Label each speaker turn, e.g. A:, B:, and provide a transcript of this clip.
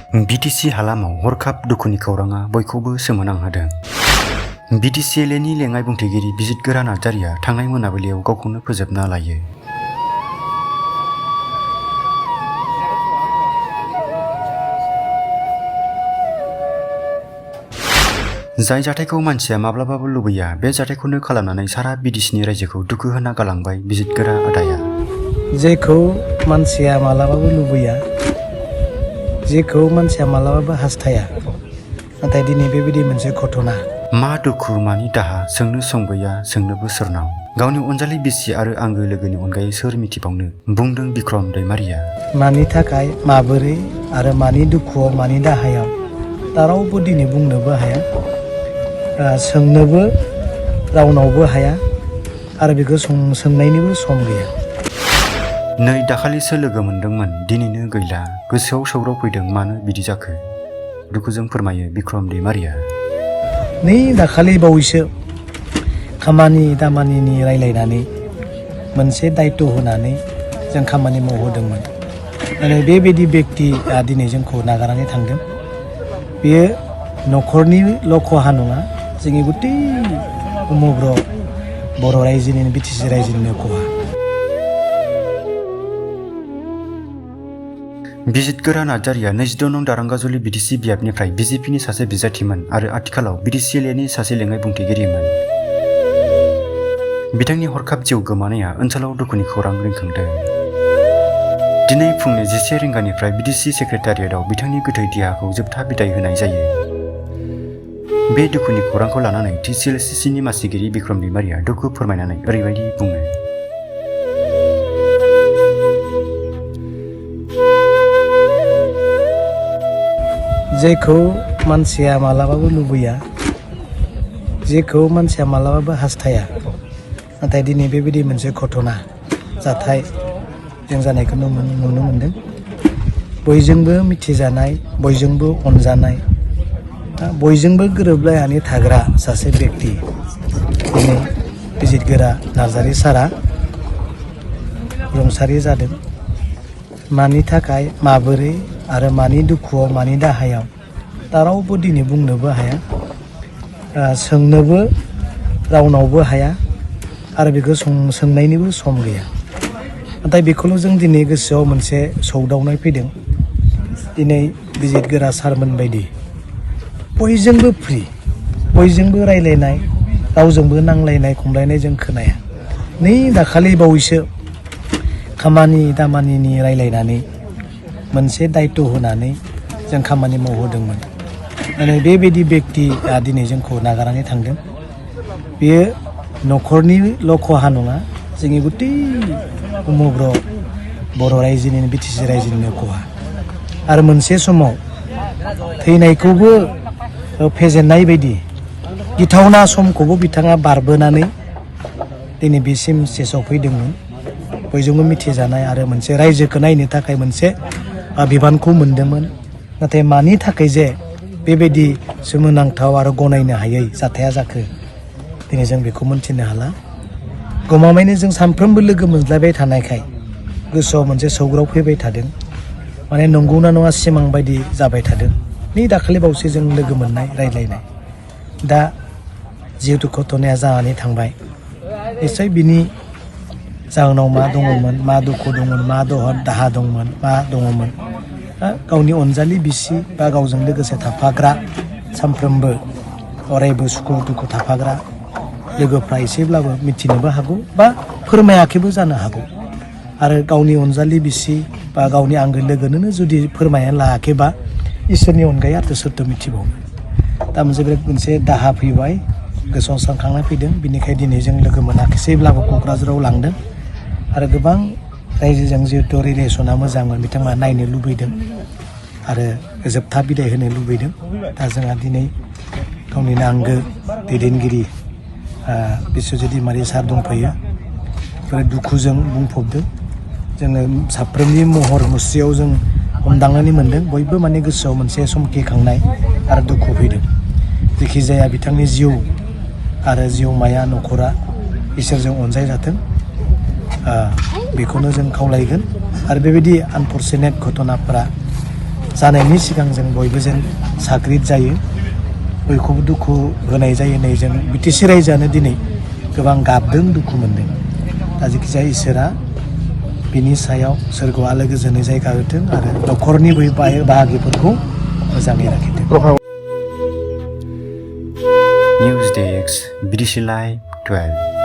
A: BTC हालामाव हरखाब दुखुनि खौराङा बयखौबो सोमोनांहोदों। Btclaनि लेङाइ बुंथिगिरि बिजितगोरा नार्जारिया थांनाय मोनाबिलियाव गावखौनो फोजोबना लायो। जाय जाथायखौ मानसिया माब्लाबाबो लुबैया बे जाथायखौनो खालामनानै सारा बिटिसिनि रायजोखौ दुखु होना गालांबाय बिजितगोरा आदाया।
B: जेखौ मानसिया मालाबाबो लुबैया, जेखौ मानसिया मालाबाबो हास्थाया, नाथाय दिनै बेबायदि मोनसे घटना।
A: मा दुखु मानि दाहा सोंनो सम गैया सोंनोबो सोरनाव। गावनि अनजालि बिसि आरो आंगो लोगोनि अनगायै सोर मिथिबावनो बुंदों बिक्रम दैमारिया।
B: मानि थाखाय, माबोरै आरो मानि दुखुआव, मानि दाहायाव दा रावबो दिनै बुंनोबो हाया, सोंनोबो रावनावबो हाया आरो बेखौ सोंनायनिबो सम गैया।
A: नै दाखालिसो लोगो मोनदोंमोन, दिनैनो गैला। गोसोआव सौग्राव फैदों, मानो बिदि जाखो? दुखुजों फोरमायो बिक्रम दैमारिया।
B: नै दाखालि बावैसो खामानि दामानिनि रायलायनानै मोनसे दायित्व होनानै जों खामानि मावहोदोंमोन। माने बेबायदि बेक्तिया दिनै जोंखौ नागारनानै थांदों। बेयो न'खरनिल' खहा नङा, जोंनि गुतै समग्र बर' रायजोनि बिटिसि रायजोनिनो खहा।
A: बिजितगोरा नार्जारिया 22 नं दारांगाजुलि बिटिसि बियाबनिफ्राय बिजेपिनि सासे बिजाथिमोन आरो आथिखालाव Btclaनि सासे लेङाइ बुंथिगिरिमोन। बिथांनि हरखाब जिउ गोमानाया ओनसोलाव दुखुनि खौरां रिंखांदों। दिनै फुंनि 11 रिंगानिफ्राय बिटिसि सेक्रेटारियेटआव बिथांनि गोथै देहाखौ जोबथा बिदाय होनाय जायो। बे दुखुनि खौरांखौ लानानै TCLCCनि मासिगिरि बिक्रम दैमारिया दुखु फोरमायनानै ओरैबायदि बुङो।
B: जेखौ मानसिया मालाबाबो लुबैया, जेखौ मानसिया मालाबाबो हास्थाया, नाथाय दिनै बेबायदि मोनसे घटना जाथाय जों जानायखौ नुनो मोनदों। बयजोंबो मिथिजानाय, बयजोंबो अनजानाय, बयजोंबो गोरोबलायनानै थाग्रा सासे बेक्ति दिनै बिजितगोरा नार्जारि सारा रुंसारि जादों। मानि थाखाय, माबोरै आरो मानि दुखुआव, मानि दाहायाव दा रावबो दिनै बुंनोबो हाया, सोंनोबो रावनावबो हाया आरो बेखौ सोंनायनिबो सम गैया। नाथाय बेखौल' जों दिनै गोसोआव मोनसे सौदावनाय फैदों। दिनै बिजितगोरा सारमोन बायदि बयजोंबो फ्रि, बयजोंबो रायलायनाय, रावजोंबो नांलायनाय खमलायनाय जों खोनाया। नै दाखालि बावैसो खामानि दामानिनि रायलायनानै मोनसे दायित्व होनानै जों खामानि मावहोदोंमोन। माने बेबायदि बेक्तिया दिनै जोंखौ नागारनानै थांदों। बेयो न'खरनिल' खहा नङा, जोंनि गुतै समग्र बर' रायजोनि बिटिसि रायजोनिनो खहा। आरो मोनसे समाव थैनायखौबो फेजेननाय बायदि गिथावना समखौबो बिथाङा बारबोनानै दिनै बेसिम स्टेजाव फैदोंमोन। बयजोंबो मिथिजानाय आरो मोनसे रायजोखौ नायनो थाखाय मोनसे बिबानखौ मोनदोंमोन। नाथाय मानि थाखाय जे बेबायदि सोमोनांथाव आरो गनायनो हायै जाथाया जाखो, दिनै जों बेखौ मोनथिनो हाला। गमामायैनो जों सानफ्रोमबो लोगो मोनज्लायबाय थानायखाय गोसोआव मोनसे सौग्राव फैबाय थादों। माने नंगौना नङा सिमां बायदि जाबाय थादों। नै दाखालि बावैसो जों लोगो मोननाय, रायज्लायनाय। दा जिहेतु घटनाया जानानै थांबाय, निस्सय बिनि जाहोनाव मा दङमोन, मा दुखु दंमोन, मा दाहा दंमोन, मा दङमोन, गावनि अनजालि बिसि बा गावजों लोगोसे थाफाग्रा, सानफ्रोमबो अरायबो सुखु दुखु थाफाग्रा लोगोफ्रा एसेब्लाबो मिथिनोबो हागौ बा फोरमायाखैबो जानो हागौ। आरो गावनि अनजालि बिसि बा गावनि आंगो लोगोनोनो जुदि फोरमायना लायाखैबा इसोरनि अनगायै आरो सोरथो मिथिबावो। दा मोनसे दाहा फैबाय, गोसोआव सानखांनाय फैदों। बिनिखायनो दिनै जों लोगो मोनाखिसैब्लाबो क'क्राझाराव लांदों आरो गोबां रायजोजों जिहेतु रिलेसना मोजांमोन, बिथांमोना नायनो लुबैदों आरो जोबथा बिदाय होनो लुबैदों। दा जोंहा दिनै गावनिनो आंगो दैदेनगिरि बिस्वजित दैमारि सार दंफैयो। बेफोर दुखुजों बुंफबदों। जोङो साफ्रोमनि महर मुस्रियाव जों हमदांनानै मोनदों। बयबो माने गोसोआव मोनसे समखिखांनाय आरो दुखु फैदों। जेखिजाया बिथांनि जिउ आरो जिउमाया, न'खरा इसोरजों अनसायजाथों, बेखौनो जों खावलायगोन। आरो बेबायदि आनफर्चुनेट घटनाफोरा जानायनि सिगां जों बयबो जेन साग्रिद जायो बयखौबो दुखु होनाय जायो नै जों बिटिसि रायजोआनो दिनै गोबां गाबदों दुखु मोनदों दा जेखिजाया इसोरा बिनि सायाव सोरगोआव आलो गोजोनै जायगा होथों आरो न'खरनि बै बाहागिफोरखौ मोजाङै लाखिथों।
A: News Desk, Btcla 12